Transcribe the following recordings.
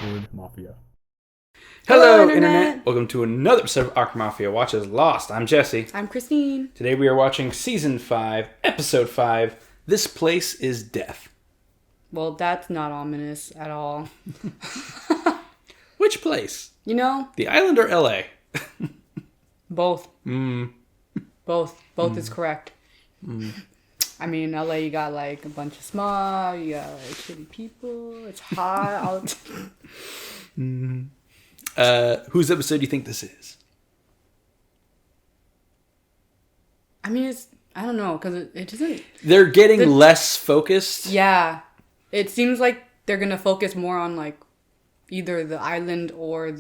Awkward Mafia. Hello, Internet! Welcome to another episode of Awkward Mafia Watches Lost. I'm Jesse. I'm Kristine. Today we are watching Season 5, Episode 5, This Place is Death. Well, that's not ominous at all. Which place? You know? The island or LA? Both. Both is correct. I mean, LA, you got like a bunch of smog, you got like shitty people, it's hot. Whose episode do you think this is? I mean, I don't know, because it doesn't... They're getting less focused. Yeah. It seems like they're going to focus more on like either the island or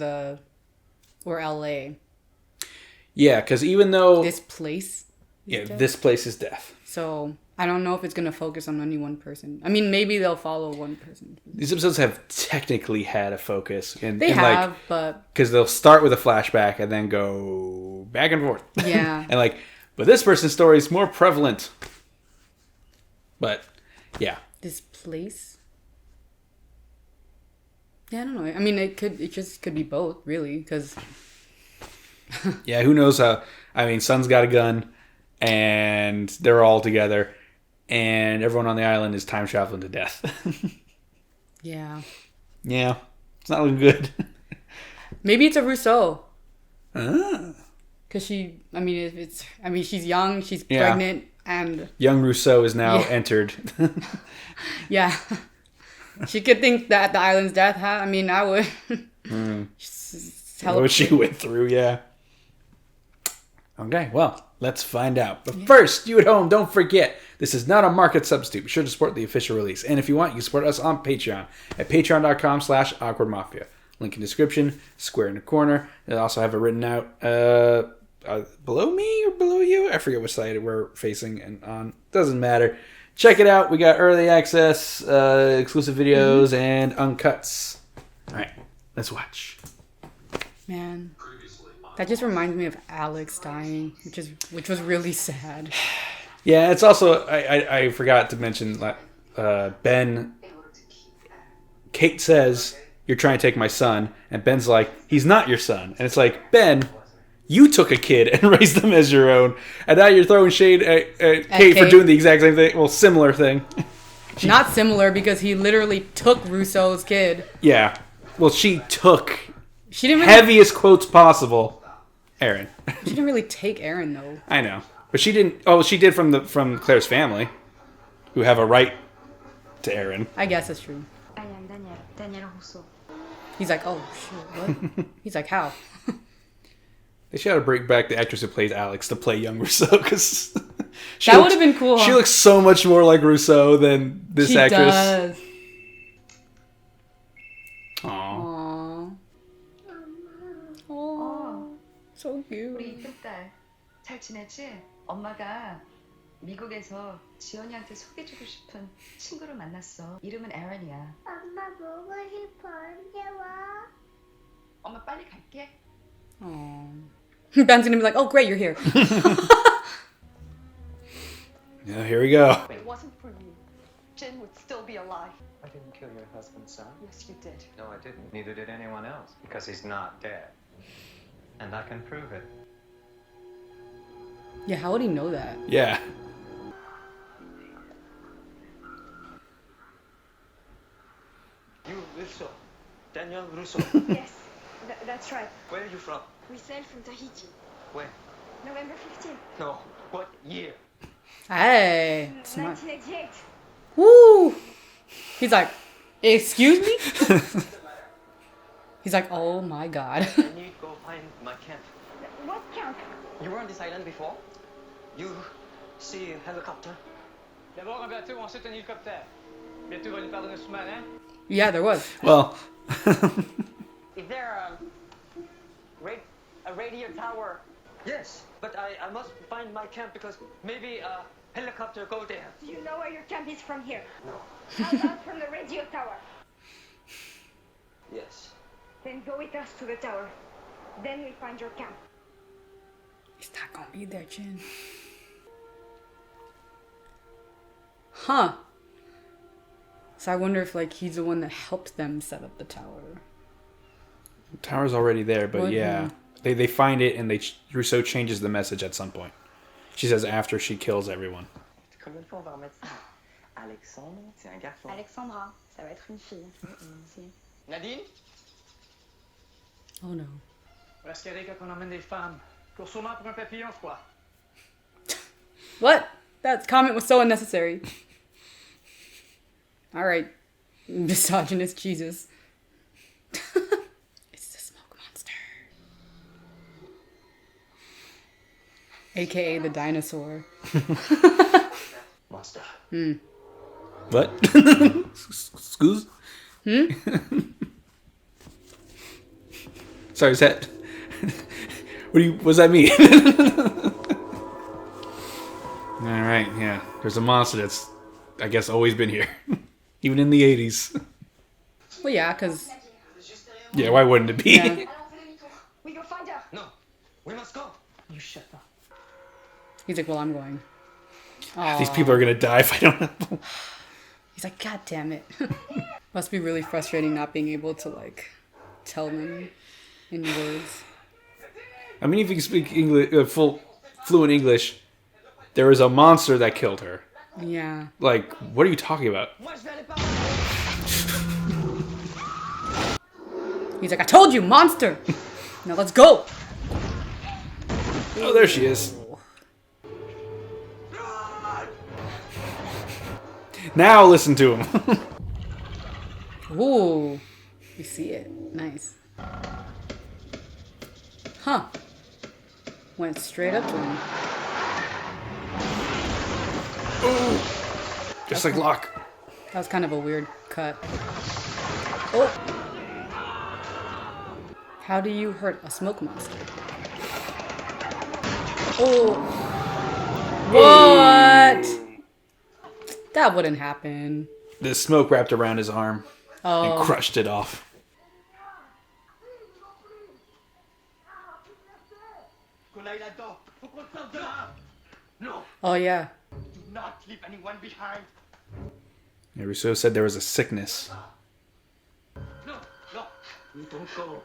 LA. Yeah, because even though... This place is death. This place is death. So... I don't know if it's going to focus on any one person. I mean, maybe they'll follow one person. These episodes have technically had a focus. But... Because they'll start with a flashback and then go back and forth. Yeah. And but this person's story is more prevalent. But, yeah. This place? Yeah, I don't know. I mean, it just could be both, really, because... Yeah, who knows how... I mean, Sun's got a gun, and they're all together. And everyone on the island is time traveling to death. Yeah. Yeah. It's not looking good. Maybe it's a Rousseau. Ah. Because she's young, she's pregnant, and... Young Rousseau is now entered. Yeah. She could think that the island's death, huh? I mean, I would. What she went through, yeah. Okay, well, let's find out. But first, you at home, don't forget, this is not a market substitute. Be sure to support the official release. And if you want, you can support us on Patreon at patreon.com/awkwardmafia. Link in description, square in the corner. They also have it written out below me or below you. I forget which side we're facing and on. Doesn't matter. Check it out. We got early access, exclusive videos, and uncuts. All right, let's watch. Man. That just reminds me of Alex dying, which was really sad. Yeah, it's also I forgot to mention Ben. Kate says, "You're trying to take my son," and Ben's like, "He's not your son." And it's like, Ben, you took a kid and raised them as your own, and now you're throwing shade at Kate for doing the exact same thing. Well, similar thing. Not similar, because he literally took Rousseau's kid. Yeah. Well, she took. She didn't really, heaviest quotes possible. Aaron. She didn't really take Aaron, though. I know, but she didn't. Oh, she did from Claire's family, who have a right to Aaron. I guess that's true. He's like, oh shit, what? He's like, how? They should have to bring back the actress who plays Alex to play young Rousseau, because that would have been cool. She looks so much more like Rousseau than this actress. Does. Aww. So cute. 우리 이쁜 딸 잘 지냈지? 엄마가 미국에서 지연이한테 소개주고 싶은 친구를 만났어. 이름은 에런이야. 엄마 보고 싶어. 언제 와? 엄마 빨리 갈게. Ben's gonna be like, oh great, you're here. Yeah, here we go. If it wasn't for you, Jin would still be alive. I didn't kill your husband's son. Yes, you did. No, I didn't. Neither did anyone else. Because he's not dead. And I can prove it. Yeah, how would he know that? Yeah. You, Russo. Daniel Russo. Yes, that's right. Where are you from? We sailed from Tahiti. When? November 15th, No. What year? Hey, smart. 1988. Woo! He's like, excuse me? He's like, oh my god. I need to go find my camp. What camp? You were on this island before? You see a helicopter? D'abord, un bateau, ensuite un hélicoptère. Bientôt, il va nous faire un sous-marin. Yeah, there was. Well. Is there a radio tower? Yes, but I must find my camp because maybe a helicopter go there. Do you know where your camp is from here? No. How about from the radio tower? Yes. Then go with us to the tower. Then we find your camp. He's not gonna be there, Jin. Huh. So I wonder if like he's the one that helped them set up the tower. Tower's already there, but What? yeah. They find it and Rousseau changes the message at some point. She says after she kills everyone. Combien de fois on va remettre ça? Alexandre, c'est un garçon. Alexandra, ça va être une fille. Nadine? Oh no. Parce qu'Eric qu'on emmène des femmes. Pour sûrement pour un papillon, je crois. What? That comment was so unnecessary. Alright. Misogynist Jesus. It's the smoke monster. AKA the dinosaur. Monster. What? Excuse? Sorry, is that... what does that mean? Alright, yeah. There's a monster that's, I guess, always been here. Even in the 80s. Well, yeah, because... Yeah, why wouldn't it be? Yeah. We go find her. No, we must go. You shut up. He's like, well, I'm going. These people are gonna die if I don't help them. He's like, God damn it. Must be really frustrating not being able to, like, tell them in words. I mean, if you can speak English, fluent English, there was a monster that killed her. Yeah. Like, what are you talking about? He's like, I told you, monster! Now let's go! Oh, there she is. Now listen to him. Ooh. We see it. Nice. Huh. Went straight up to him. Just like Locke. That was kind of a weird cut. Oh! How do you hurt a smoke monster? Oh! What? That wouldn't happen. The smoke wrapped around his arm and Oh. crushed it off. Qu'on aille là-dedans. Faut qu'on sorte de là. No, Oh, yeah. do not leave anyone behind. Yeah, Rousseau said there was a sickness. No, no. We don't go.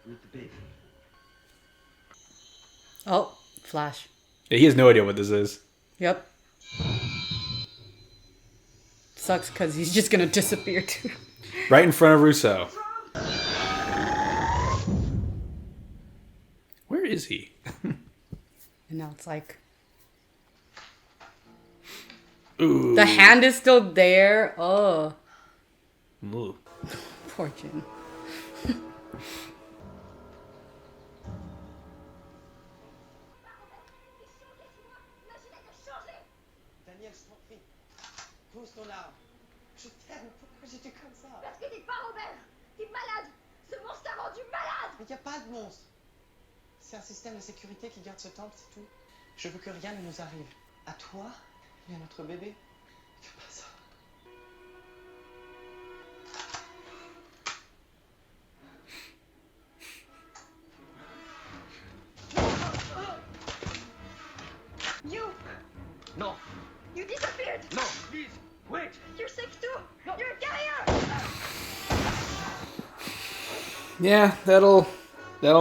With the baby. Oh, Flash. Yeah, he has no idea what this is. Yep. Sucks because he's just gonna disappear too. Right in front of Rousseau. Where is he? And now it's like... Ooh. The hand is still there. Oh. Ooh. Poor Jin. Daniel, s'en prie. Pose ton arme. Je t'aime. Pourquoi j'étais comme ça? Parce que t'es pas Robert. T'es malade. Ce monstre t'a rendu malade. Mais y a pas de monstre. C'est un système de sécurité qui garde ce temple, c'est tout. Je veux que rien ne nous arrive. À toi et à notre bébé. Fais pas ça. You. No, You disappeared. no, please, wait. You're sick too. You're a carrier. Yeah, that'll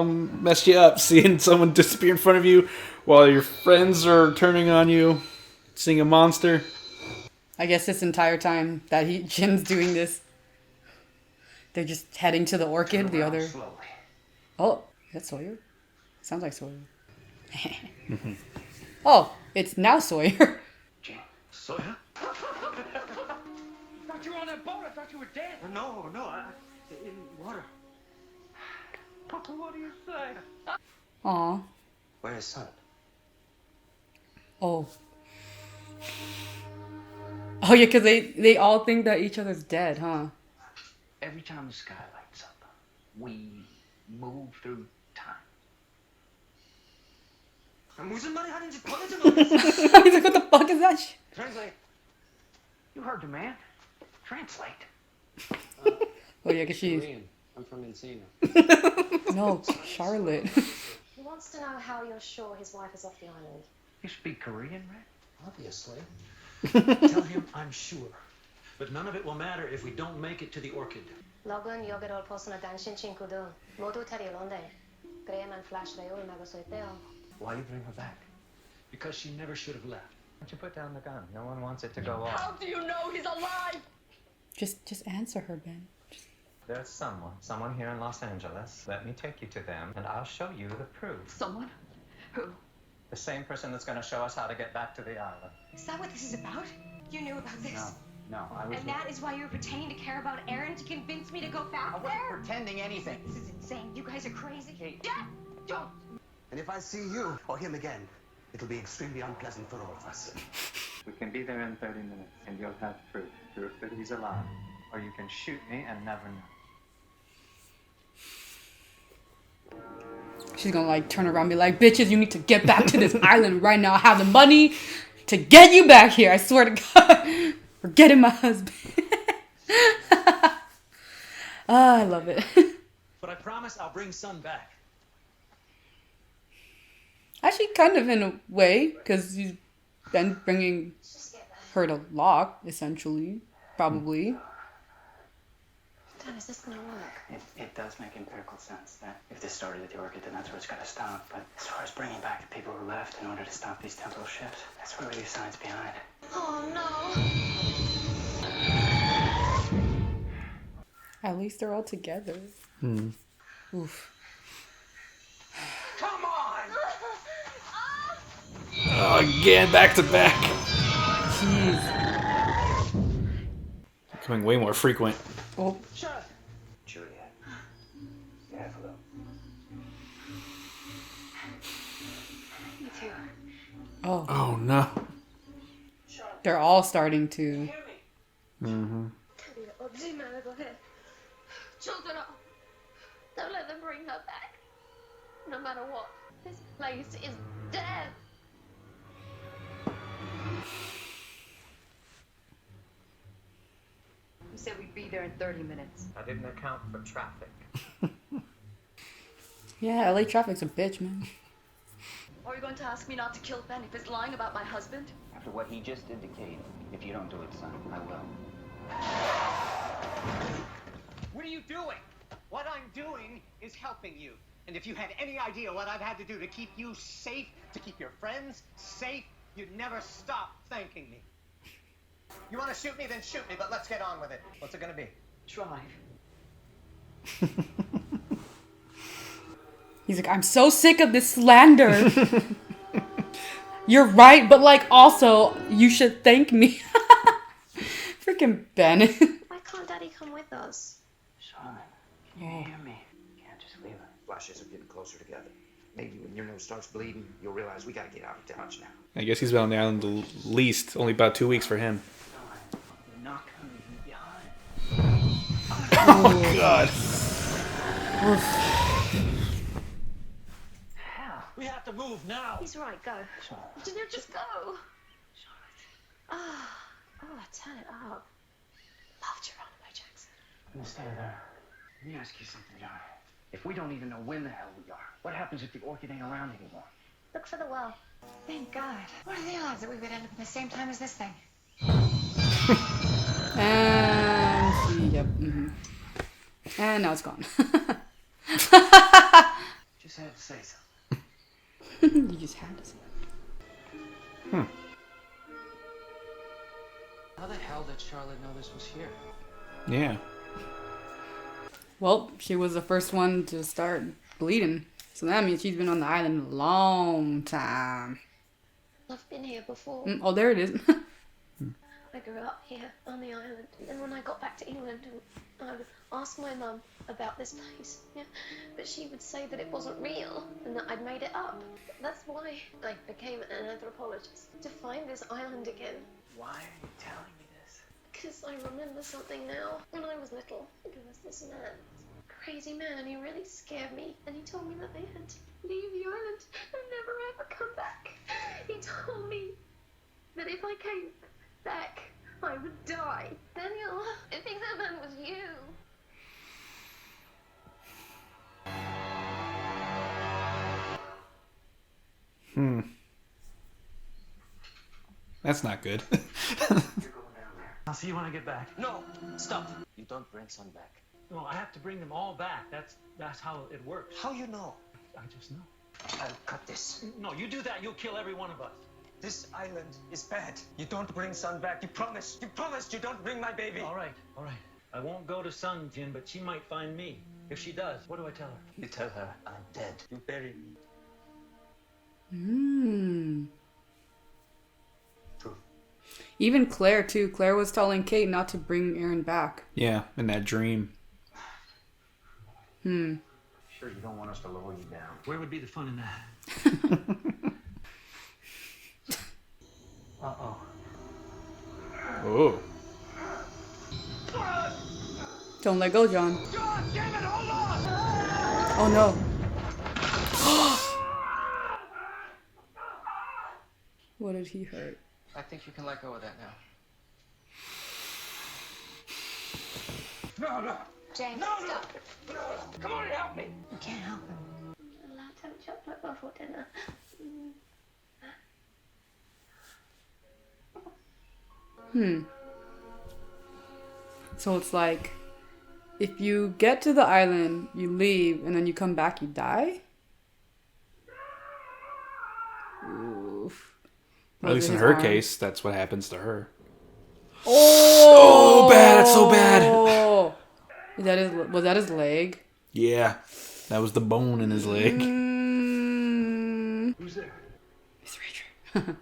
mess you up, seeing someone disappear in front of you while your friends are turning on you, seeing a monster. I guess this entire time that Jin's doing this, they're just heading to the orchid, the other... Slowly. Oh, is that Sawyer? Sounds like Sawyer. Oh, it's now Sawyer. Jane, Sawyer? Thought you were on that boat. I thought you were dead. No, in water. Papa, what do you say? Aw. Where is son? Oh. Oh, yeah, because they all think that each other's dead, huh? Every time the sky lights up, we move through time. 무슨 말이 하는지 도대체 모르겠어. He's like, what the fuck is that shit? Translate. You heard the man. Translate. Oh, yeah, because she's... I'm from Encino. No, Charlotte. He wants to know how you're sure his wife is off the island. You speak Korean, right? Obviously. Tell him I'm sure. but none of it will matter if we don't make it to the Orchid. 럭은 여기를 올 벗어나 당신 친구들 모두 데리러 온대. 그래야만 플래시레이를 막을 수 있대요. Why you bring her back? Because she never should have left. Why don't you put down the gun? No one wants it to go off. How do you know he's alive? Just answer her, Ben. There's someone here in Los Angeles. Let me take you to them, and I'll show you the proof. Someone? Who? The same person that's going to show us how to get back to the island. Is that what this is about? You knew about this? No, I was... And that is why you were pretending to care about Aaron to convince me to go back I wasn't there? pretending anything. This is insane. You guys are crazy. Kate. Dad, don't. And if I see you or him again, it'll be extremely unpleasant for all of us. We can be there in 30 minutes, and you'll have proof that he's alive. Or you can shoot me and never know. She's gonna like turn around and be like, bitches, you need to get back to this island right now. I have the money to get you back here. I swear to God. We're getting my husband. I love it. But I promise I'll bring Son back. Actually, kind of in a way, because he's been bringing her to Locke, essentially. Probably. Dan, is this gonna work? It does make empirical sense that if this started at the Orchid, then that's where it's got to stop. But as far as bringing back the people who left in order to stop these temporal shifts, that's where the science behind. Oh no! At least they're all together. Oof. Come on! Oh, again, back to back. Jeez. Becoming way more frequent. Oh. Juliet, you have a look. Me too. Oh. Oh, no. They're all starting to. Mm-hmm. Children, don't let them bring her back. No matter what, this place is dead. You said we'd be there in 30 minutes. I didn't account for traffic. Yeah, LA traffic's a bitch, man. Are you going to ask me not to kill Ben if he's lying about my husband? After what he just indicated, if you don't do it, son, I will. What are you doing? What I'm doing is helping you. And if you had any idea what I've had to do to keep you safe, to keep your friends safe, you'd never stop thanking me. You want to shoot me, then shoot me, but let's get on with it. What's it going to be? Drive. He's like, I'm so sick of this slander. You're right, but like also, you should thank me. Freaking Ben. Why can't Daddy come with us? Charlotte, can you hear me? You can't just leave her. Flashes are getting closer together. Maybe when your nose starts bleeding, you'll realize we gotta get out of Dodge now. I guess he's been on the island the least. Only about 2 weeks for him. You're not coming behind. Oh, God. Hell. We have to move now. He's right, go. Charlotte. Janelle, just go. Oh, turn it up. Love Geronimo Jackson. I'm gonna stay there. Let me ask you something, John. If we don't even know when the hell we are, what happens if the Orchid ain't around anymore? Look for the well. Thank God. What are the odds that we would end up at the same time as this thing? And yep. Mm-hmm. And now it's gone. Just had to say something. You just had to say How the hell did Charlotte know this was here? Yeah. Well, she was the first one to start bleeding. So that means she's been on the island a long time. I've been here before. Oh, there it is. I grew up here on the island, and when I got back to England, I would ask my mum about this place, yeah, but she would say that it wasn't real and that I'd made it up. That's why I became an anthropologist, to find this island again. Why are you telling me this? Because I remember something now. When I was little, there was this man, crazy man, and he really scared me, and he told me that they had to leave the island and never ever come back. He told me that if I came back, I would die. Daniel, I think that man was you. That's not good. You're going down there. I'll see you when I get back. No, stop. You don't bring Son back. No, I have to bring them all back. That's how it works. How you know? I just know. I'll cut this. No, you do that, you'll kill every one of us. This island is bad. You don't bring Son back. You promise. You promised you don't bring my baby. All right. I won't go to Sun, Jin, but she might find me. If she does, what do I tell her? You tell her I'm dead. You bury me. True. Even Claire too. Claire was telling Kate not to bring Aaron back. Yeah, in that dream. Sure, you don't want us to lower you down. Where would be the fun in that? Uh-oh. Oh. Don't let go, John. God damn it, hold on! Oh no. What did he hurt? I think you can let go of that now. No. James, No. stop. Come on, help me. You can't help him. I'm allowed to have a chocolate before dinner. So it's like, if you get to the island, you leave, and then you come back, you die? Oof. At least in her case, that's what happens to her. Oh! Bad. It's so bad. Was that his leg? Yeah. That was the bone in his leg. Who's there? It's Richard.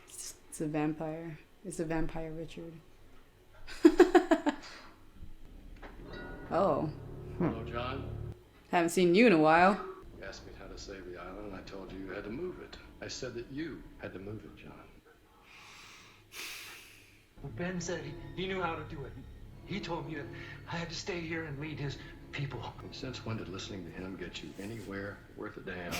It's a vampire. It's a vampire Richard. Oh. Hello, John. Haven't seen you in a while. You asked me how to save the island, and I told you you had to move it. I said that you had to move it, John. Well, Ben said he knew how to do it. He told me that I had to stay here and lead his people. And since when did listening to him get you anywhere worth a damn?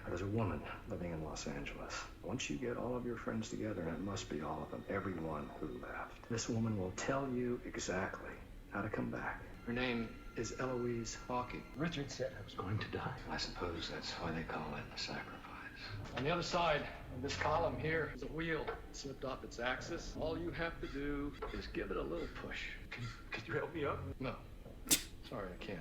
There's a woman living in Los Angeles. Once you get all of your friends together, and it must be all of them, everyone who left, this woman will tell you exactly how to come back. Her name is Eloise Hawking. Richard said I was going to die. I suppose that's why they call it a sacrifice. On the other side of this column here is a wheel. It slipped off its axis. All you have to do is give it a little push. Could you help me up? No. Sorry, I can't.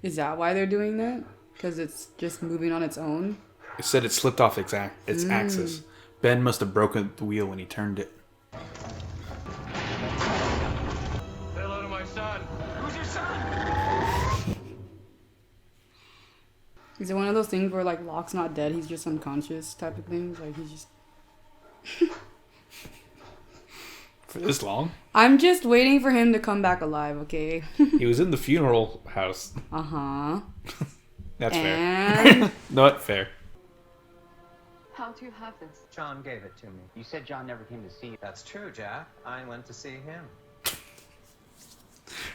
Is that why they're doing that? Because it's just moving on its own? It said it slipped off its axis. Ben must have broken the wheel when he turned it. Say hello to my son. Who's your son? Is it one of those things where, like, Locke's not dead, he's just unconscious type of things? Like, he's just... For this long? I'm just waiting for him to come back alive, okay? He was in the funeral house. Uh-huh. That's And... fair. Not fair. How do you have this? John gave it to me. You said John never came to see you. That's true, Jack. I went to see him.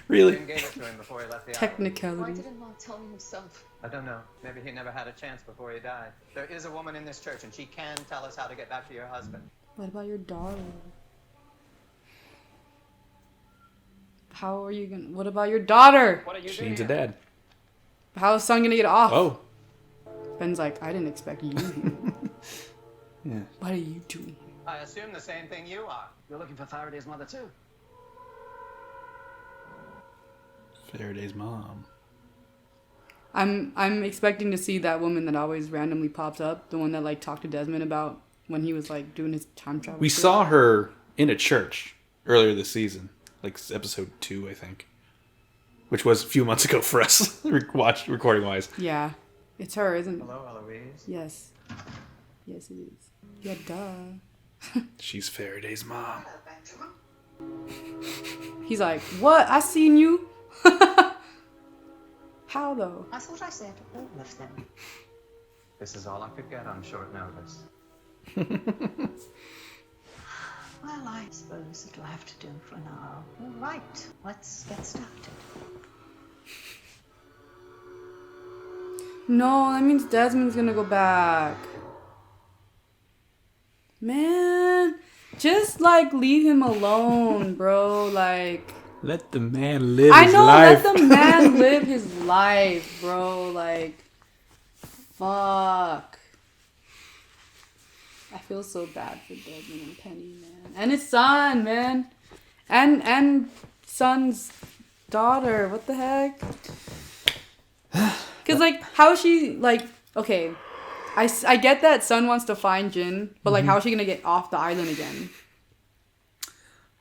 Really? Jim gave it to him before he left the island. Why Technicality. didn't Locke tell me himself? I don't know. Maybe he never had a chance before he died. There is a woman in this church, and she can tell us how to get back to your husband. What about your daughter? How are you gonna... What about your daughter? What are you She doing needs a here? dad. How is Son gonna get off? Oh. Ben's like, I didn't expect you here. Yeah. What are you doing? I assume the same thing you are. You're looking for Faraday's mother, too. Faraday's mom. I'm expecting to see that woman that always randomly pops up, the one that like talked to Desmond about when he was like doing his time travel. We shit. saw her in a church earlier this season, like episode 2, I think, which was a few months ago for us, recording wise. Yeah, it's her, isn't it? Hello, Eloise. Yes, yes it is. Yeah, duh. She's Faraday's mom. He's like, what? I seen you. How though? I thought I said all of them. This is all I could get on short notice. Well, I suppose it'll have to do for now. All right, let's get started. No, that means Desmond's gonna go back. Man, just like leave him alone, bro. Like, Let the man live I his know, life. let the man live his life, bro. Like, fuck. I feel so bad for Desmond and Penny, man. And his son, man. And son's daughter. What the heck? Because, like, how is she, like... Okay, I get that Son wants to find Jin, but, like, how is she going to get off the island again?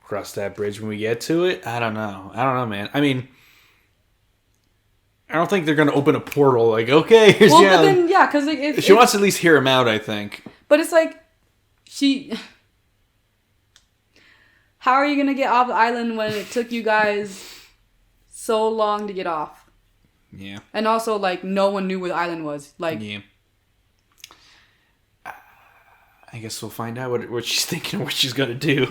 Cross that bridge when we get to it? I don't know, man. I mean... I don't think they're going to open a portal. Like, okay, here's the island. But then, yeah, because, like, if... She wants to at least hear him out, I think. But it's like... She... How are you going to get off the island when it took you guys so long to get off? Yeah. And also, like, no one knew where the island was. Like, yeah. I guess we'll find out what she's thinking, what she's gonna do.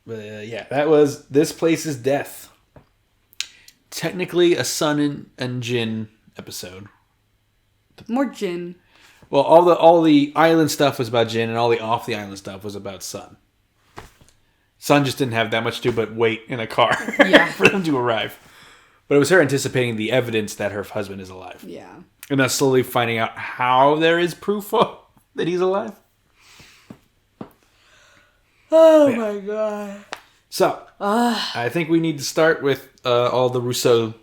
But yeah, that was This Place's Death. Technically a Sun and Jin episode. More Jin. Well, all the island stuff was about Jin, and all the off the island stuff was about Sun. Sun just didn't have that much to do but wait in a car for them to arrive. But it was her anticipating the evidence that her husband is alive. Yeah. And then slowly finding out how there is proof that he's alive. Oh my god. So, I think we need to start with all the Rousseau...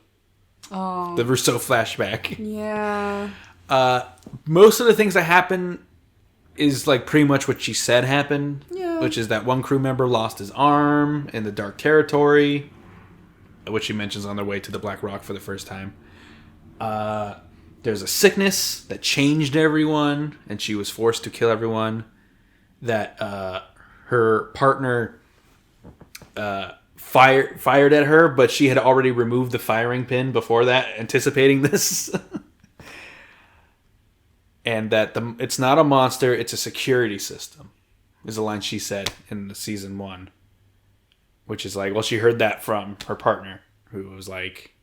The Rousseau flashback. Yeah. Most of the things that happen is like pretty much what she said happened. Yeah. Which is that one crew member lost his arm in the Dark Territory. Which she mentions on their way to the Black Rock for the first time. There's a sickness that changed everyone, and she was forced to kill everyone. That her partner fired at her, but she had already removed the firing pin before that, anticipating this. And that it's not a monster, it's a security system, is the line she said in the season 1. Which is like, well, she heard that from her partner, who was like,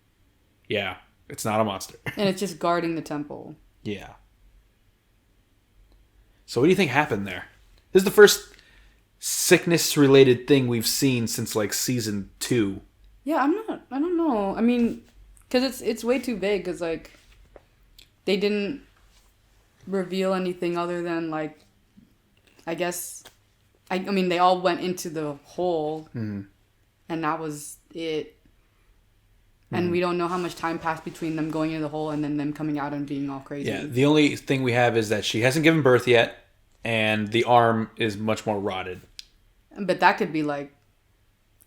yeah, it's not a monster. And it's just guarding the temple. Yeah. So what do you think happened there? This is the first sickness-related thing we've seen since, like, season 2. Yeah, I don't know. I mean, because it's way too vague, because, like, they didn't reveal anything other than, like, I guess... I mean, they all went into the hole, and that was it. And we don't know how much time passed between them going into the hole and then them coming out and being all crazy. Yeah, the only thing we have is that she hasn't given birth yet, and the arm is much more rotted. But that could be like,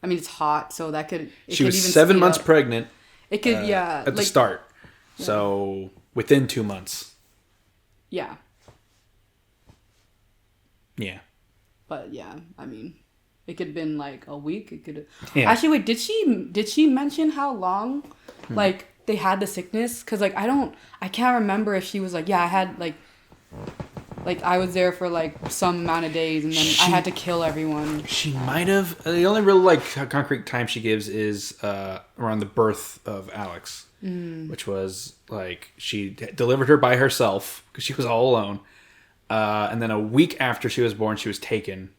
I mean, it's hot, so that could... She was 7 months pregnant. It could, at the start. Yeah. So, within 2 months. Yeah. Yeah. But yeah, I mean, it could have been like a week. It could. Yeah. Actually, wait. Did she mention how long, like they had the sickness? Because like I can't remember if she was like, yeah, I had like I was there for like some amount of days and then I had to kill everyone. She might have. The only real like concrete time she gives is around the birth of Alex, which was like she delivered her by herself because she was all alone. And then a week after she was born, she was taken.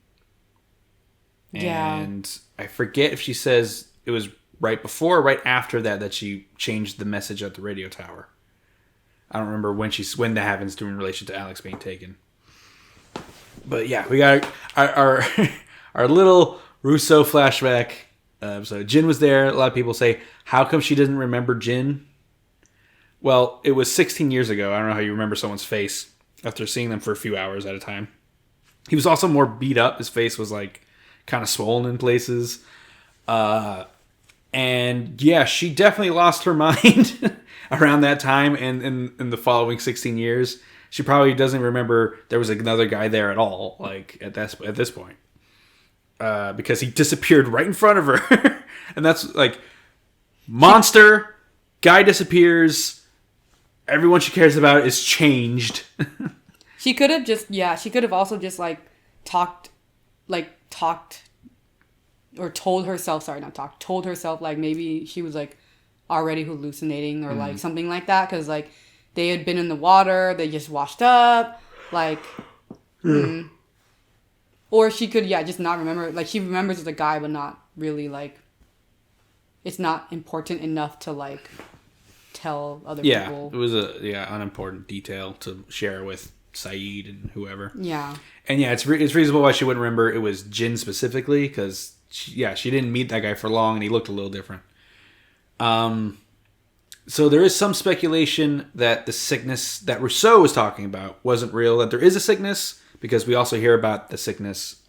And I forget if she says it was right before or right after that she changed the message at the radio tower. I don't remember when that happens in relation to Alex being taken. But yeah, we got our little Rousseau flashback. So Jin was there. A lot of people say, how come she doesn't remember Jin? Well, it was 16 years ago. I don't know how you remember someone's face after seeing them for a few hours at a time. He was also more beat up. His face was like kind of swollen in places. And yeah, she definitely lost her mind around that time and in the following 16 years. She probably doesn't remember there was another guy there at all, like at this point. Because he disappeared right in front of her. And that's like, monster, guy disappears, everyone she cares about is changed. She could have also just like talked or told herself like maybe she was like already hallucinating or like something like that, because like they had been in the water, they just washed up, like or she could just not remember, like she remembers as a guy but not really, like it's not important enough to like tell other people. It was a unimportant detail to share with Saeed and whoever. Yeah. And yeah, it's reasonable why she wouldn't remember it was Jin specifically, because she didn't meet that guy for long and he looked a little different. So there is some speculation that the sickness that Rousseau was talking about wasn't real, that there is a sickness, because we also hear about the sickness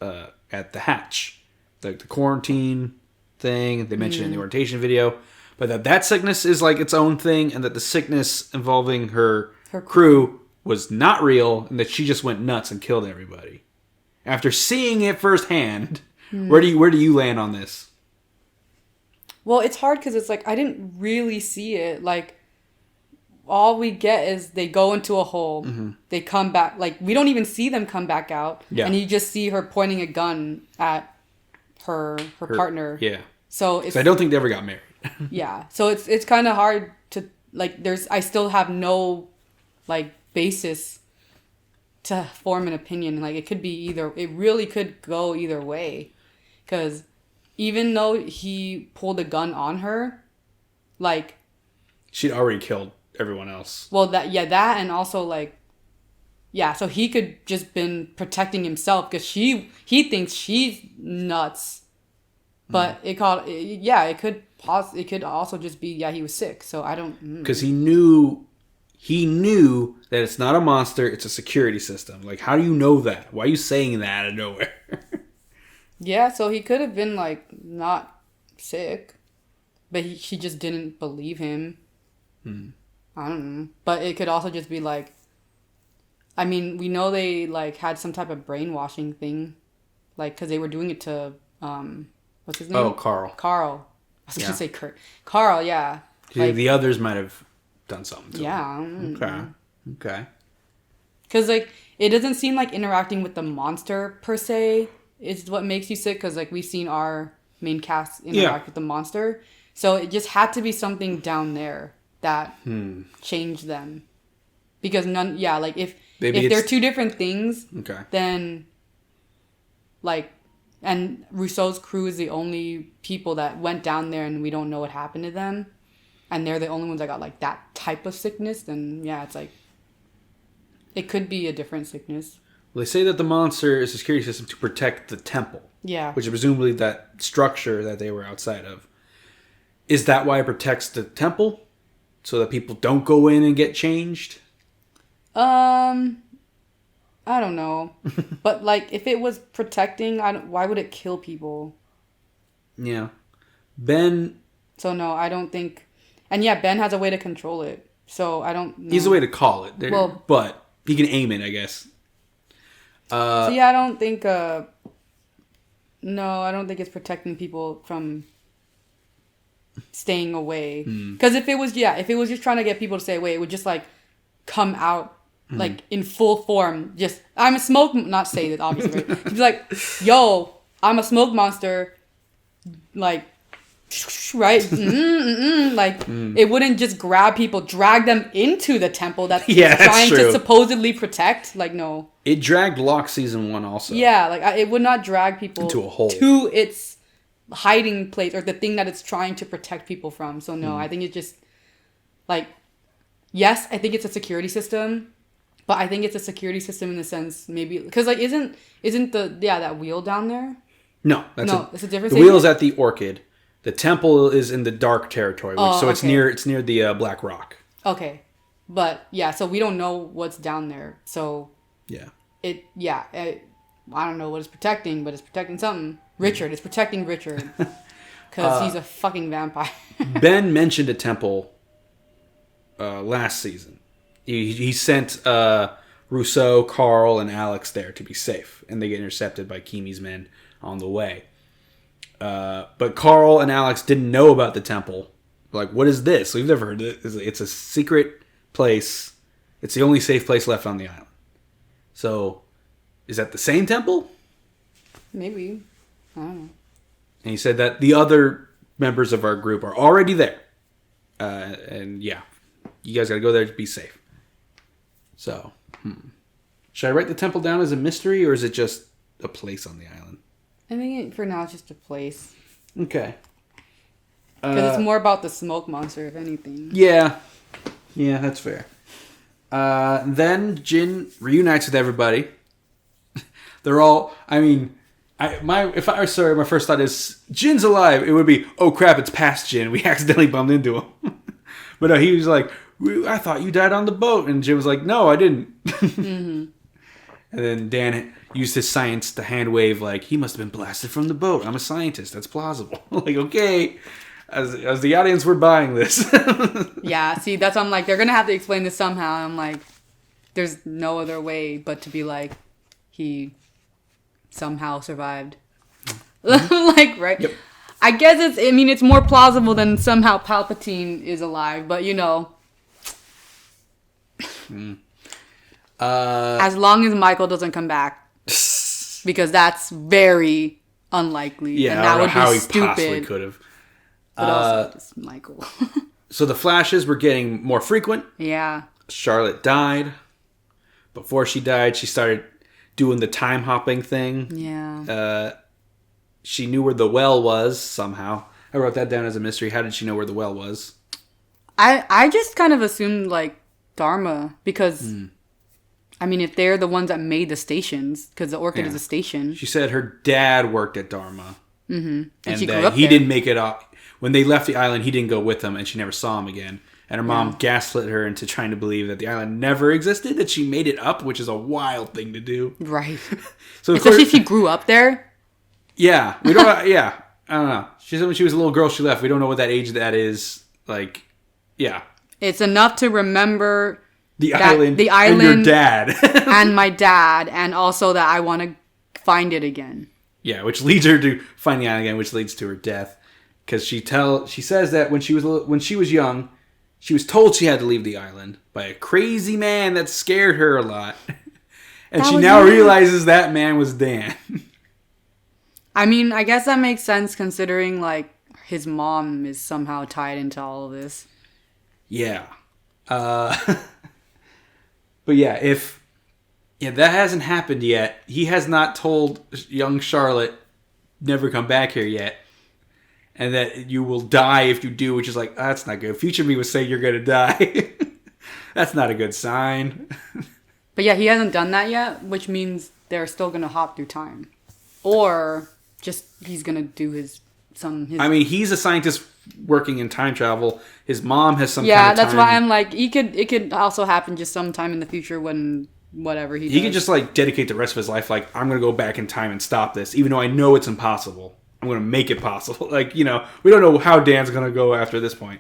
at the hatch. Like the quarantine thing, they mentioned in the orientation video. But that sickness is like its own thing, and that the sickness involving her crew was not real, and that she just went nuts and killed everybody. After seeing it firsthand, where do you land on this? Well, it's hard because it's like I didn't really see it. Like, all we get is they go into a hole, they come back. Like, we don't even see them come back out, and you just see her pointing a gun at her partner. Yeah. So it's. I don't think they ever got married. Yeah. So it's kind of hard to like. I still have no like basis to form an opinion. Like, it could be either. It really could go either way, because. Even though he pulled a gun on her, like... She'd already killed everyone else. Well, that and also, like... Yeah, so he could just been protecting himself because he thinks she's nuts. But it could also just be, he was sick. So I don't... Because he knew that it's not a monster, it's a security system. Like, how do you know that? Why are you saying that out of nowhere? Yeah, so he could have been, like, not sick. But she just didn't believe him. I don't know. But it could also just be, like... I mean, we know they, like, had some type of brainwashing thing. Like, because they were doing it to... what's his name? Oh, Carl. Carl. I was going to say Kurt. Carl, yeah. Like, the others might have done something to him. Okay. Because, like, it doesn't seem like interacting with the monster, per se... is what makes you sick, because like we've seen our main cast interact with the monster, so it just had to be something down there that changed them, because like if they're two different things, then like, and Rousseau's crew is the only people that went down there and we don't know what happened to them, and they're the only ones that got like that type of sickness, then it's like it could be a different sickness. Well, they say that the monster is a security system to protect the temple. Yeah. Which is presumably that structure that they were outside of. Is that why it protects the temple? So that people don't go in and get changed? I don't know. But, like, if it was protecting, why would it kill people? Yeah. Ben... So, no, I don't think... And, Ben has a way to control it. So, I don't know. He has a way to call it. But he can aim it, I guess. So I don't think I don't think it's protecting people from staying away, because if it was just trying to get people to stay away, it would just like come out like in full form, just I'm a smoke, not say that obviously, right? She'd be like, yo, I'm a smoke monster, like, right? Like, it wouldn't just grab people, drag them into the temple that it's trying to supposedly protect. Like, no. It dragged Locke season 1 also. Yeah, like, it would not drag people into a hole to its hiding place or the thing that it's trying to protect people from. So, no, I think it just, like, yes, I think it's a security system, but I think it's a security system in the sense, maybe, because, like, isn't that wheel down there? No, it's a different. The wheel's at the Orchid. The temple is in the dark territory, it's near the Black Rock. Okay, but so we don't know what's down there. So I don't know what it's protecting, but it's protecting something. It's protecting Richard because he's a fucking vampire. Ben mentioned a temple last season. He sent Rousseau, Carl, and Alex there to be safe, and they get intercepted by Kimi's men on the way. But Carl and Alex didn't know about the temple. Like, what is this? We've never heard of it. It's a secret place. It's the only safe place left on the island. So, is that the same temple? Maybe. I don't know. And he said that the other members of our group are already there. And you guys gotta go there to be safe. So, should I write the temple down as a mystery, or is it just a place on the island? I think for now it's just a place. Okay. Because it's more about the smoke monster, if anything. Yeah, that's fair. Then Jin reunites with everybody. They're all. I mean, my first thought is Jin's alive. It would be, oh crap, it's past Jin. We accidentally bumped into him. But no, he was like, I thought you died on the boat, and Jin was like, no, I didn't. Mm-hmm. And then Dan used his science to hand wave like, he must have been blasted from the boat. I'm a scientist. That's plausible. Like, okay. As the audience, we're buying this. Yeah, see, that's why I'm like, they're going to have to explain this somehow. I'm like, there's no other way but to be like, he somehow survived. Mm-hmm. Like, right? Yep. I guess it's more plausible than somehow Palpatine is alive, but you know. As long as Michael doesn't come back. Because that's very unlikely. Yeah, and that would how be he stupid. Possibly could have. But also just Michael. So the flashes were getting more frequent. Yeah. Charlotte died. Before she died, she started doing the time hopping thing. Yeah. She knew where the well was somehow. I wrote that down as a mystery. How did she know where the well was? I just kind of assumed like Dharma because I mean if they're the ones that made the stations because the Orchid is a station. She said her dad worked at Dharma. Mm-hmm. And she grew that up he there. didn't make it up. When they left the island, he didn't go with them, and she never saw him again. And her mom gaslit her into trying to believe that the island never existed, that she made it up, which is a wild thing to do. Right. So especially if she grew up there. Yeah, we don't. Yeah, I don't know. She said when she was a little girl, she left. We don't know what that age that is. Like, yeah, it's enough to remember the island, and your dad, and my dad, and also that I want to find it again. Yeah, which leads her to find the island again, which leads to her death. Because she says that when she was young, she was told she had to leave the island by a crazy man that scared her a lot, and she now realizes that man was Dan. I mean, I guess that makes sense considering like his mom is somehow tied into all of this. Yeah, but yeah, if that hasn't happened yet, he has not told young Charlotte never come back here yet. And that you will die if you do, which is like, oh, that's not good. Future me would say you're going to die. That's not a good sign. But yeah, he hasn't done that yet, which means they're still going to hop through time. Or just he's going to do his... I mean, he's a scientist working in time travel. His mom has some kind of Yeah, time... that's why I'm like, it could also happen just sometime in the future when whatever he does. He could just like dedicate the rest of his life like, I'm going to go back in time and stop this, even though I know it's impossible. I'm going to make it possible. Like, you know, we don't know how Dan's going to go after this point.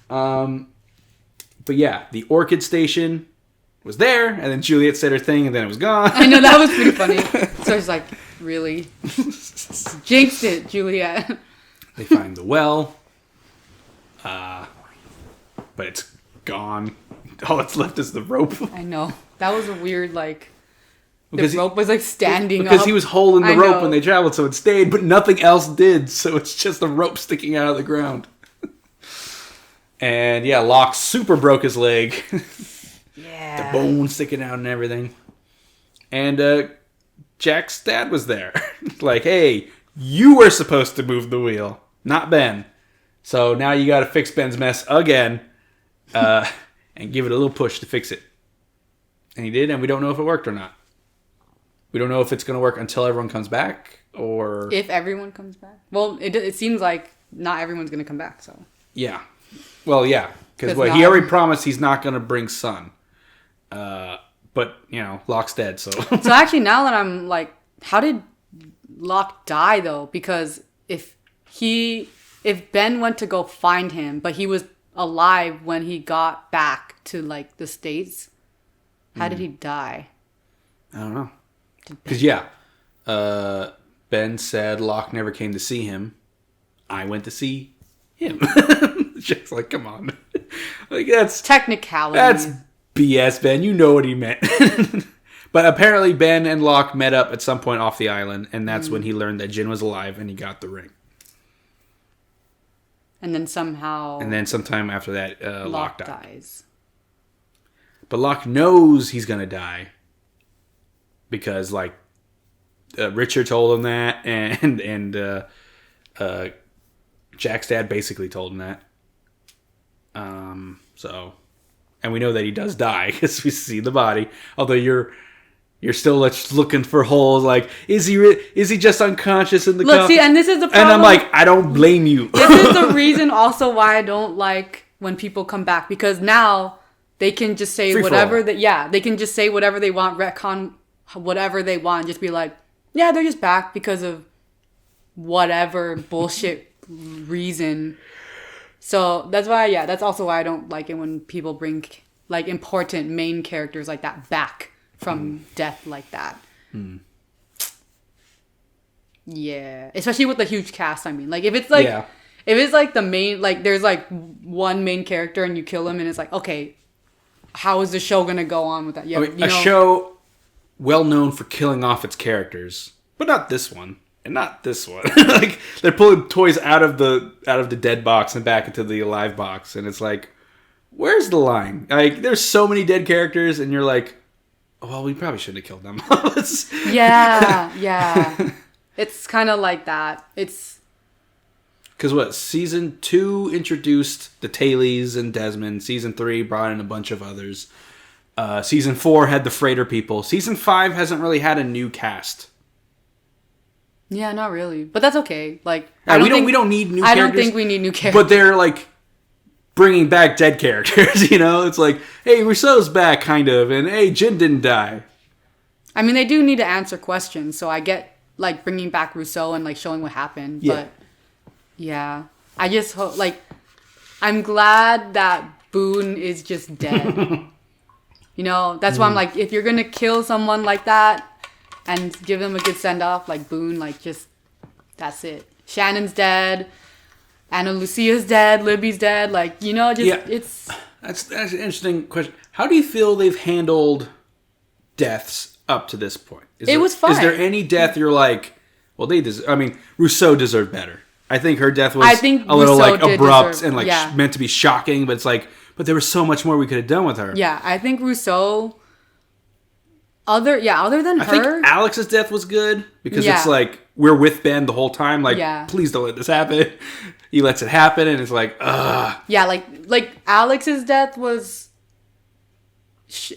But yeah, the Orchid Station was there, and then Juliet said her thing, and then it was gone. I know, that was pretty funny. So it's like, really? Jinxed it, Juliet. They find the well. But it's gone. All that's left is the rope. I know. That was a weird, like... Because the rope was like standing because up. he was holding the rope when they traveled, so it stayed, but nothing else did. So it's just the rope sticking out of the ground. And yeah, Locke super broke his leg. Yeah. The bone sticking out and everything. And Jack's dad was there. Like, hey, you were supposed to move the wheel, not Ben. So now you got to fix Ben's mess again, and give it a little push to fix it. And he did, and we don't know if it worked or not. We don't know if it's going to work until everyone comes back, or... If everyone comes back. Well, it seems like not everyone's going to come back, so... Yeah. Well, yeah. Because he already promised he's not going to bring Sun. But, you know, Locke's dead, so... So actually, now that I'm like, how did Locke die, though? Because if Ben went to go find him, but he was alive when he got back to, like, the States, how did he die? I don't know. Because, yeah, Ben said Locke never came to see him. I went to see him. Jack's like, come on. Like, that's... Technicality. That's BS, Ben. You know what he meant. But apparently Ben and Locke met up at some point off the island, and that's when he learned that Jin was alive, and he got the ring. And then somehow... And then sometime after that, Locke dies. But Locke knows he's going to die. Because, like, Richard told him that, and Jack's dad basically told him that. So, and we know that he does die because we see the body. Although you're still looking for holes. Like, is he just unconscious in the coffin? See, and this is the problem. And I'm like, I don't blame you. This is the reason also why I don't like when people come back, because now they can just say Free whatever they can just say whatever they want, retcon whatever they want, just be like, yeah, they're just back because of whatever bullshit reason. So that's why, that's also why I don't like it when people bring like important main characters like that back from death like that. Yeah, especially with the huge cast. I mean, like if it's like the main, like there's like one main character and you kill him and it's like, okay, how is the show gonna go on with that? Yeah, a show well known for killing off its characters, but not this one. And not this one. Like, they're pulling toys out of the dead box and back into the alive box, and it's like, where's the line? Like, there's so many dead characters, and you're like, well, we probably shouldn't have killed them. Yeah. It's kind of like that. It's because season 2 introduced the Tailies and Desmond. Season 3 brought in a bunch of others. Season 4 had the freighter people. Season 5 hasn't really had a new cast. Yeah, not really, but that's okay. Like, we don't need new characters. I don't think we need new characters. But they're like bringing back dead characters. You know, it's like, hey, Rousseau's back, kind of, and hey, Jin didn't die. I mean, they do need to answer questions, so I get like bringing back Rousseau and like showing what happened. Yeah. But yeah, I just hope, like, I'm glad that Boone is just dead. You know, that's why I'm like, if you're gonna kill someone like that and give them a good send-off, like Boone, like, just, that's it. Shannon's dead. Ana Lucia's dead. Libby's dead. Like, you know, just, it's... That's an interesting question. How do you feel they've handled deaths up to this point? Was fine. Is there any death you're like, well, Rousseau deserved better. I think her death was a little, like, abrupt and, like, meant to be shocking, but it's like, but there was so much more we could have done with her. Yeah, I think Rousseau... Other than her... I think Alex's death was good because it's like, we're with Ben the whole time. Like, please don't let this happen. He lets it happen and it's like, ugh. Yeah, like Alex's death was...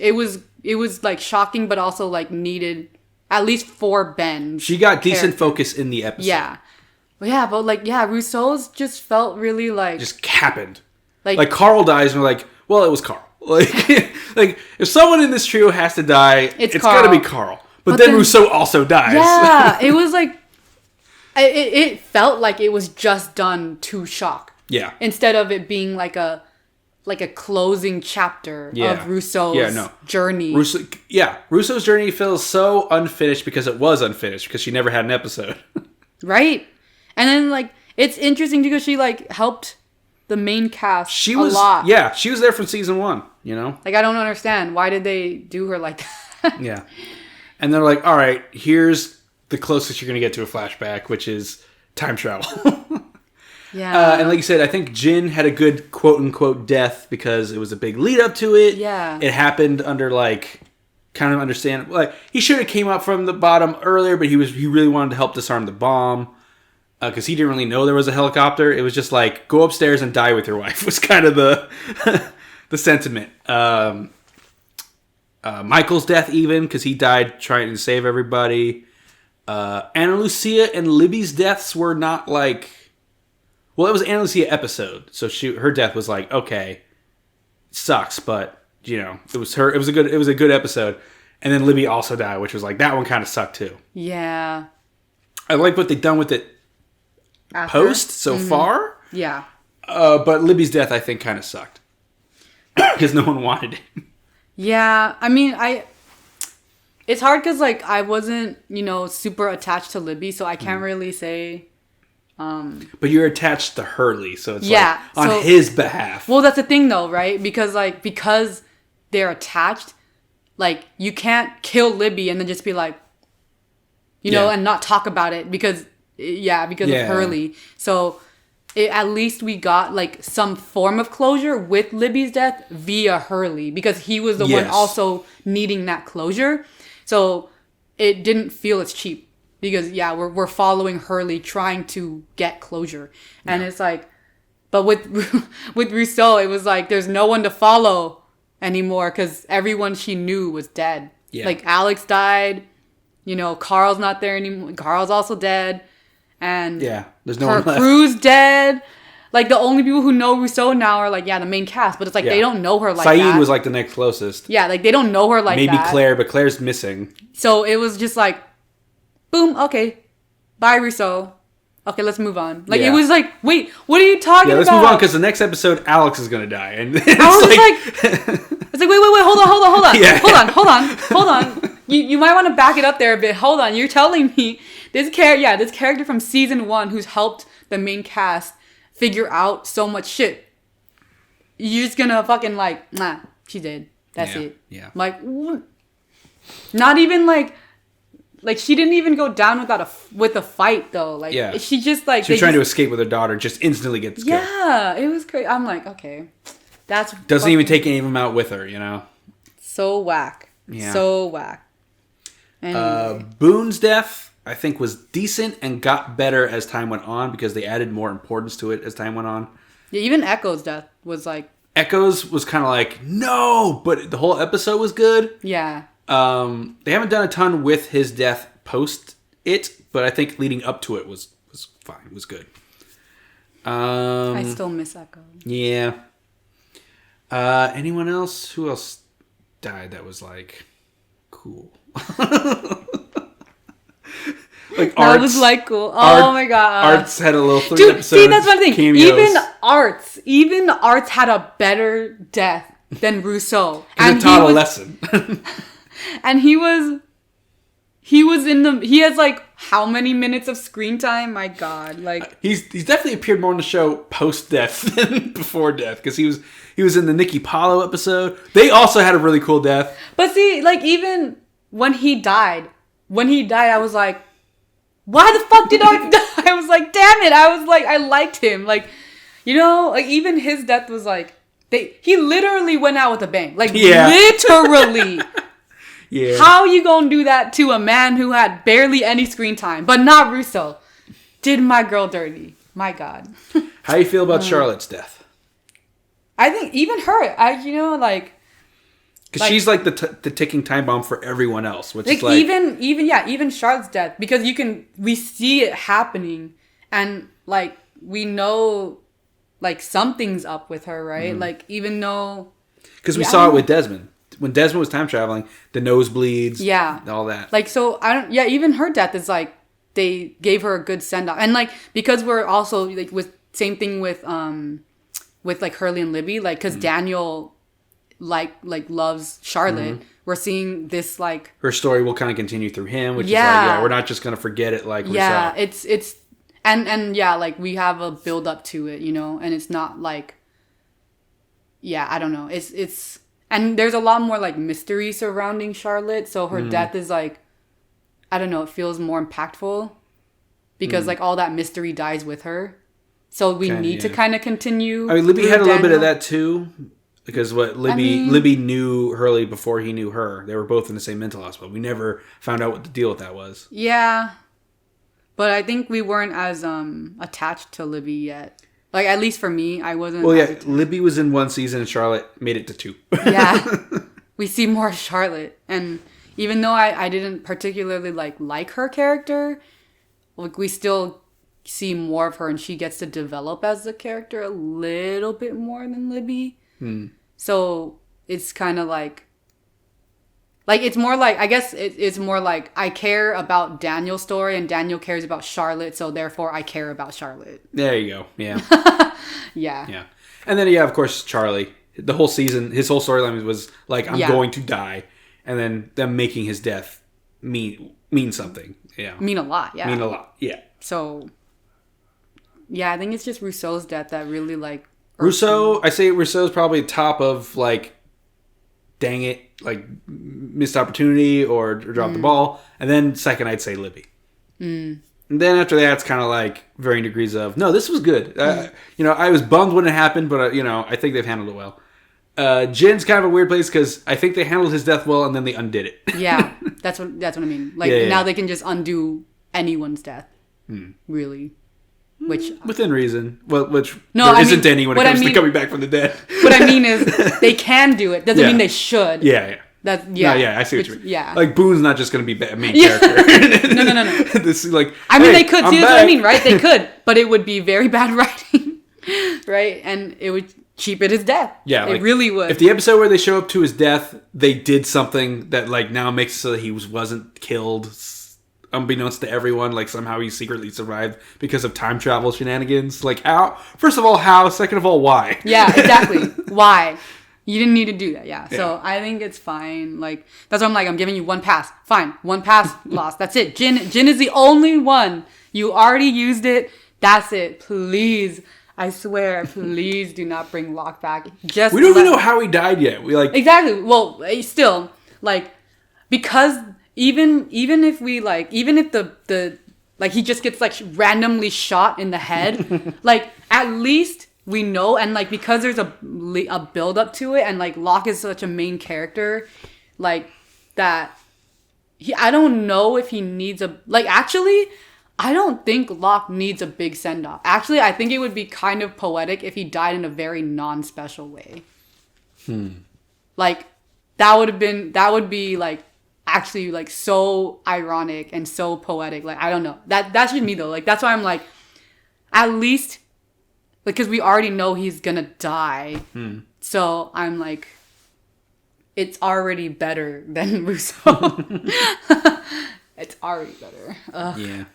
It was like shocking, but also like needed, at least for Ben. She got decent focus in the episode. Yeah. But Rousseau's just felt really like... Just happened. Like Carl dies and we're like, well, it was Carl. Like if someone in this trio has to die, it's got to be Carl. But then Rousseau also dies. Yeah, it was like it felt like it was just done to shock. Yeah. Instead of it being like a closing chapter of Rousseau's journey. Rousseau's journey feels so unfinished because it was unfinished because she never had an episode. Right. And then like it's interesting because she like helped the main cast a lot. Yeah, she was there from season 1, you know? Like, I don't understand. Why did they do her like that? Yeah. And they're like, all right, here's the closest you're going to get to a flashback, which is time travel. Yeah. And like you said, I think Jin had a good quote-unquote death because it was a big lead-up to it. Yeah. It happened under, like, kind of understandable. Like, he should have came up from the bottom earlier, but he really wanted to help disarm the bomb. Because he didn't really know there was a helicopter. It was just like, go upstairs and die with your wife was kind of the the sentiment. Michael's death even, because he died trying to save everybody. Ana Lucia and Libby's deaths were not like... Well, it was Ana Lucia episode. So her death was like, okay, sucks, but, you know, it was a good episode. And then Libby also died, which was like, that one kind of sucked too. Yeah. I like what they've done with it post so far. Yeah. But Libby's death, I think, kind of sucked. Because no one wanted it. Yeah. I mean, it's hard because, like, I wasn't, you know, super attached to Libby, so I can't really say... But you're attached to Hurley, so it's like on his behalf. Well, that's the thing, though, right? Because they're attached, like, you can't kill Libby and then just be like, you know, and not talk about it because of Hurley. So at least we got like some form of closure with Libby's death via Hurley because he was the one also needing that closure. So it didn't feel as cheap because we're following Hurley trying to get closure. And it's like, but with Rousseau, it was like there's no one to follow anymore because everyone she knew was dead. Yeah. Like Alex died. You know, Carl's not there anymore. Carl's also dead. And there's no her one left. crew's dead. Like the only people who know Rousseau now are like the main cast, but it's like they don't know her like Saeed that. was like the next closest. Yeah, like they don't know her like Maybe that. Claire, but Claire's missing. So it was just like, boom, okay, bye Rousseau. Okay, let's move on. Like it was like, wait, what are you talking about? Yeah, let's move on because the next episode, Alex is gonna die, and it's I was it's like, wait, hold on, Yeah. hold on. You might want to back it up there a bit. Hold on, you're telling me this character from season 1 who's helped the main cast figure out so much shit. You're just gonna fucking like, nah, she did. That's it. Yeah. Like, not even like she didn't even go down with a fight though. Like, she just like she was trying to escape with her daughter, just instantly gets killed. Yeah, it was crazy. I'm like, okay, that's doesn't even take any of them out with her, you know. So whack. Yeah. So whack. Anyway. Boone's death, I think, was decent and got better as time went on because they added more importance to it as time went on. Yeah, even Echo's death was like... Echo's was kind of like, no! But the whole episode was good. Yeah. They haven't done a ton with his death post it, but I think leading up to it was fine. It was good. I still miss Echo. Yeah. Anyone else? Who else died that was like cool? Like that was like cool. Oh my god. Arts had a little 3 episodes. See, that's one thing. Cameos. Even Arts had a better death than Rousseau. And it taught a lesson. And he has like how many minutes of screen time? My god. Like he's definitely appeared more in the show post death than before death because he was in the Nikki Paulo episode. They also had a really cool death. But see, like even when he died, I was like, why the fuck did Arts die? I was like, damn it. I was like, I liked him. Like, you know, like even his death was like, he literally went out with a bang. Like literally. Yeah. How you gonna do that to a man who had barely any screen time? But not Rousseau. Did my girl dirty. My god. How you feel about Charlotte's death? I think even her, like... Because she's like the ticking time bomb for everyone else, which is like... Even Charlotte's death. Because we see it happening. And, like, we know, like, something's up with her, right? Mm-hmm. Like, even though... Because we saw it with Desmond. When Desmond was time traveling, the nosebleeds, all that. Like, so, even her death is, like, they gave her a good send-off. And, like, because we're also, like, with... Same thing with like, Hurley and Libby. Like, because Daniel... like loves Charlotte. Mm-hmm. We're seeing this like her story will kind of continue through him, which is like we're not just gonna forget it like we saw. It's and like we have a build up to it, you know, and it's not like I don't know. It's and there's a lot more like mystery surrounding Charlotte, so her death is like I don't know, it feels more impactful because like all that mystery dies with her. So we need to kind of continue. I mean, Libby had a little bit of that too. Because Libby knew Hurley before he knew her. They were both in the same mental hospital. We never found out what the deal with that was. Yeah. But I think we weren't as attached to Libby yet. Like, at least for me, I wasn't. Well, yeah, Libby was in 1 season and Charlotte made it to 2. Yeah. We see more of Charlotte. And even though I didn't particularly like her character, like we still see more of her and she gets to develop as a character a little bit more than Libby. So it's kind of like it's more like I guess it's more like I care about Daniel's story and Daniel cares about Charlotte, so therefore I care about Charlotte. There you go. Yeah. Yeah. And then of course Charlie. The whole season, his whole storyline was like I'm going to die, and then them making his death mean something. Yeah. Mean a lot. Yeah. Mean a lot. Yeah. So. Yeah, I think it's just Rousseau's death that really like. I say Rousseau's probably top of like, dang it, like missed opportunity or dropped the ball. And then second, I'd say Libby. And then after that, it's kind of like varying degrees of, no, this was good. I was bummed when it happened, but I think they've handled it well. Jin's kind of a weird place because I think they handled his death well and then they undid it. Yeah, that's what I mean. Like now they can just undo anyone's death. Really. which within reason. Well, which no, there I isn't mean, any when it comes to coming back from the dead. What I mean is they can do it. Doesn't mean they should. Yeah. That's No, I see what you mean. Yeah. Like Boone's not just going to be a main character. No. This is like. I mean, hey, they could. See, that's what I mean, right? They could, but it would be very bad writing, right? And it would cheapen his death. Yeah, it really would. If the episode where they show up to his death, they did something that like now makes it so that he wasn't killed, unbeknownst to everyone. Like somehow he secretly survived because of time travel shenanigans. Like how? First of all, how? Second of all, why? Yeah, exactly. Why? You didn't need to do that, yeah. So I think it's fine. Like that's why I'm like, I'm giving you one pass. Fine, one pass, lost. That's it. Jin is the only one. You already used it. That's it. Please, I swear, please do not bring Locke back. Just we don't even know how he died yet. We like exactly. Well, still like because even if we like even if the like he just gets like randomly shot in the head, like at least. We know, and like because there's a build up to it, and like Locke is such a main character, like that. I don't know if he needs a like. Actually, I don't think Locke needs a big send off. Actually, I think it would be kind of poetic if he died in a very non-special way. Like that would be like actually like so ironic and so poetic. Like I don't know. That's just me though. Like that's why I'm like, at least. Because we already know he's gonna die. So I'm like, it's already better than Russo. It's already better. Ugh. Yeah.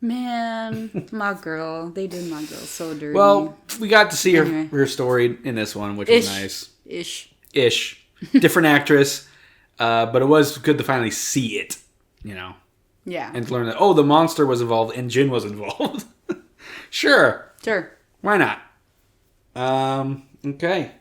Man, my girl. They did my girl so dirty. Well, we got to see her story in this one, which was nice. Ish. Different actress. But it was good to finally see it, you know. Yeah. And to learn that, the monster was involved and Jin was involved. Sure. Why not? Okay.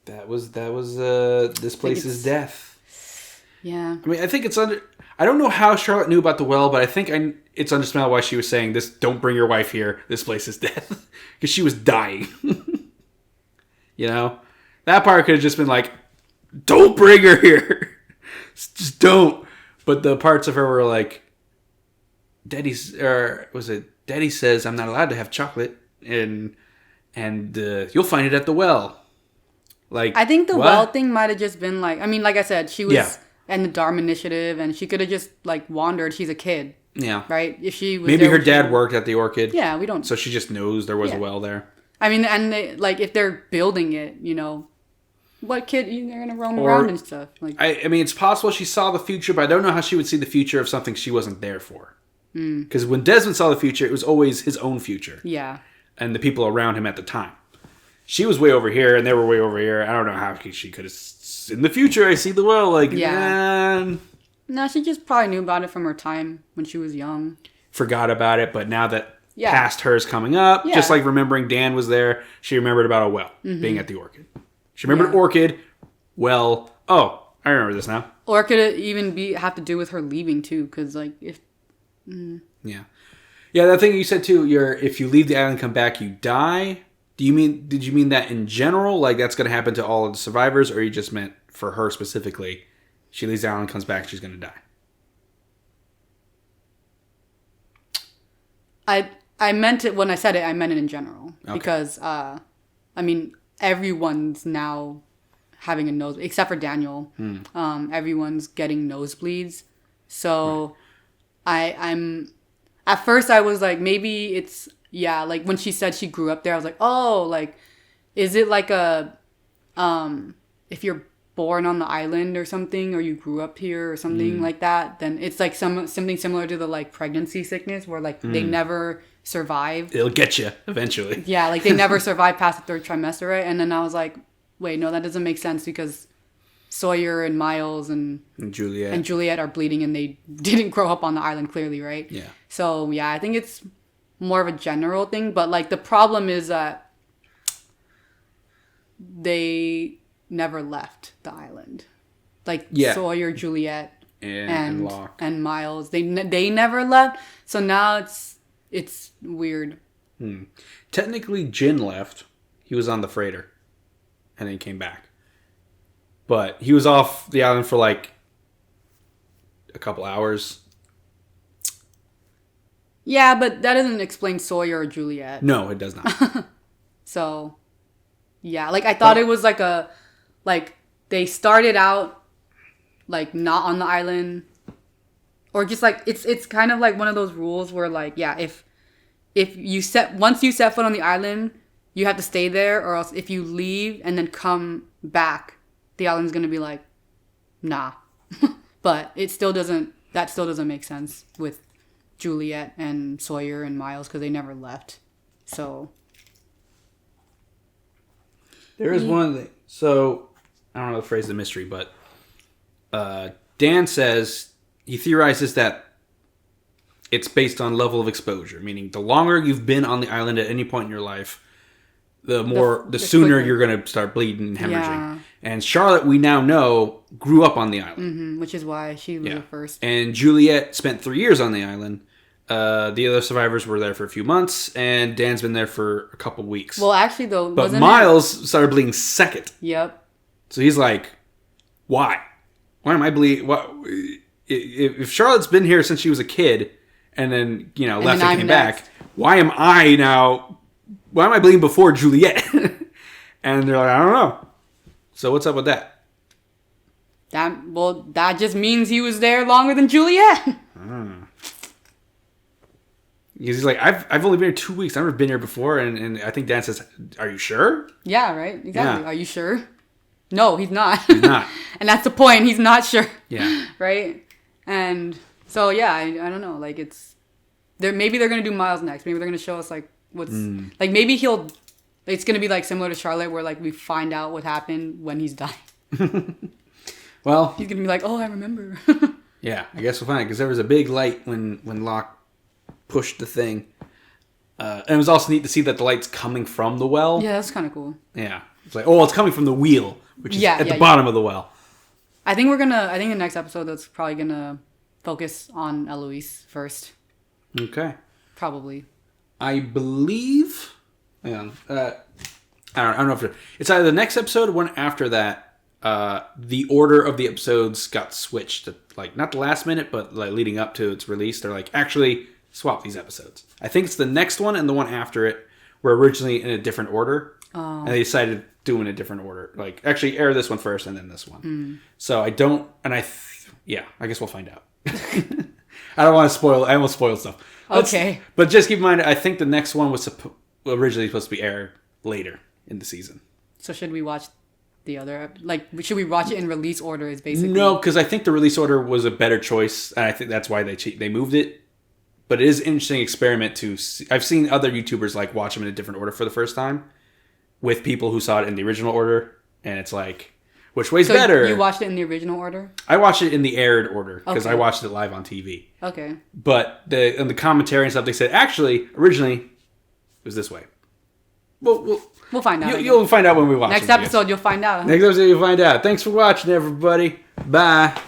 That was This Place's death. Yeah. I mean, I think it's I don't know how Charlotte knew about the well, but I think it's understandable why she was saying this. Don't bring your wife here. This place is death, because she was dying. You know, that part could have just been like, don't bring her here. Just don't. But the parts of her were like, Daddy says I'm not allowed to have chocolate. And you'll find it at the well. Like I think the well thing might have just been like, I mean, like I said, she was in the Dharma Initiative, and she could have just like wandered. She's a kid, right? If she was maybe her dad worked at the Orchid, we don't. So she just knows there was a well there. I mean, and like if they're building it, you know, what kid they're gonna roam around and stuff. Like I mean, it's possible she saw the future, but I don't know how she would see the future of something she wasn't there for. Because when Desmond saw the future, it was always his own future. Yeah. And the people around him at the time. She was way over here, and they were way over here. I don't know how she could have... In the future, I see the well. Like, No, she just probably knew about it from her time when she was young. Forgot about it, but now that past her is coming up, just like remembering Dan was there, she remembered about a well, being at the Orchid. She remembered Orchid, well... Oh, I remember this now. Or it could even have to do with her leaving, too, because, like, if... Yeah. Yeah, that thing you said too, if you leave the island and come back, you die. Did you mean that in general? Like that's going to happen to all of the survivors, or you just meant for her specifically? She leaves the island, comes back, she's going to die. I meant it when I said it. I meant it in general because I mean everyone's now having a nose, except for Daniel. Everyone's getting nosebleeds, so I'm. At first, I was like, maybe it's like when she said she grew up there, I was like, oh, like, is it like a if you're born on the island or something, or you grew up here or something like that, then it's like something similar to the like pregnancy sickness where like they never survive. It'll get you eventually. Yeah, like they never survive past the third trimester, right? And then I was like, wait, no, that doesn't make sense because Sawyer and Miles and Juliet are bleeding, and they didn't grow up on the island clearly, right? Yeah. So yeah, I think it's more of a general thing, but like the problem is that they never left the island. Like Sawyer, Juliet, and Locke and Miles, they never left. So now it's weird. Technically, Jin left. He was on the freighter, and then he came back. But he was off the island for like a couple hours. Yeah, but that doesn't explain Sawyer or Juliet. No, it does not. So, yeah, like I thought it was like they started out like not on the island, or just like it's kind of like one of those rules where like if once you set foot on the island, you have to stay there, or else if you leave and then come back, the island's gonna be like, nah. But that still doesn't make sense with Juliet and Sawyer and Miles because they never left. So there is one thing. So I don't know the phrase of the mystery, but Dan says he theorizes that it's based on level of exposure, meaning the longer you've been on the island at any point in your life, the sooner you're going to start bleeding and hemorrhaging. Yeah. And Charlotte, we now know, grew up on the island. Which is why she was the first. And Juliet spent 3 years on the island. The other survivors were there for a few months, and Dan's been there for a couple weeks. Well, actually, though, but Miles started bleeding second. Yep. So he's like, why? Why am I bleeding? If Charlotte's been here since she was a kid, and then, left and came back, why am I bleeding before Juliet? And they're like, I don't know. So what's up with that? That just means he was there longer than Juliet. He's like, I've only been here 2 weeks. I've never been here before. And I think Dan says, are you sure? Yeah, right. Exactly. Yeah. Are you sure? No, he's not. He's not. And that's the point. He's not sure. Yeah. Right? And so, yeah, I don't know. Like, maybe they're going to do Miles next. Maybe they're going to show us, like, what's... Like, maybe it's going to be, like, similar to Charlotte, where, like, we find out what happened when he's dying. Well... He's going to be like, oh, I remember. Yeah, I guess we'll find it. Because there was a big light when Locke pushed the thing. And it was also neat to see that the light's coming from the well. Yeah, that's kind of cool. Yeah. It's like, it's coming from the wheel, which is at the bottom of the well. I think the next episode that's probably going to focus on Eloise first. Okay. Probably. I believe... Hang on. I don't know if it's either the next episode or one after that. The order of the episodes got switched to, like, not the last minute, but like leading up to its release. They're like, actually, swap these episodes. I think it's the next one and the one after it were originally in a different order. Oh. And they decided to do in a different order. Like, actually air this one first and then this one. So I don't... And I guess we'll find out. I don't want to spoil... I almost spoiled stuff. Okay. But just keep in mind, I think the next one was originally supposed to be aired later in the season. So should we watch the other... Like, should we watch it in release order is basically... No, because I think the release order was a better choice. And I think that's why they moved it. But it is an interesting experiment to see. I've seen other YouTubers, like, watch them in a different order for the first time. With people who saw it in the original order. And it's like, which way's better? You watched it in the original order? I watched it in the aired order. Because I watched it live on TV. Okay. But in the commentary and stuff, they said, actually, originally, it was this way. We'll find out. You'll find out when we watch it. Next episode, you'll find out. Next episode, you'll find out. Thanks for watching, everybody. Bye.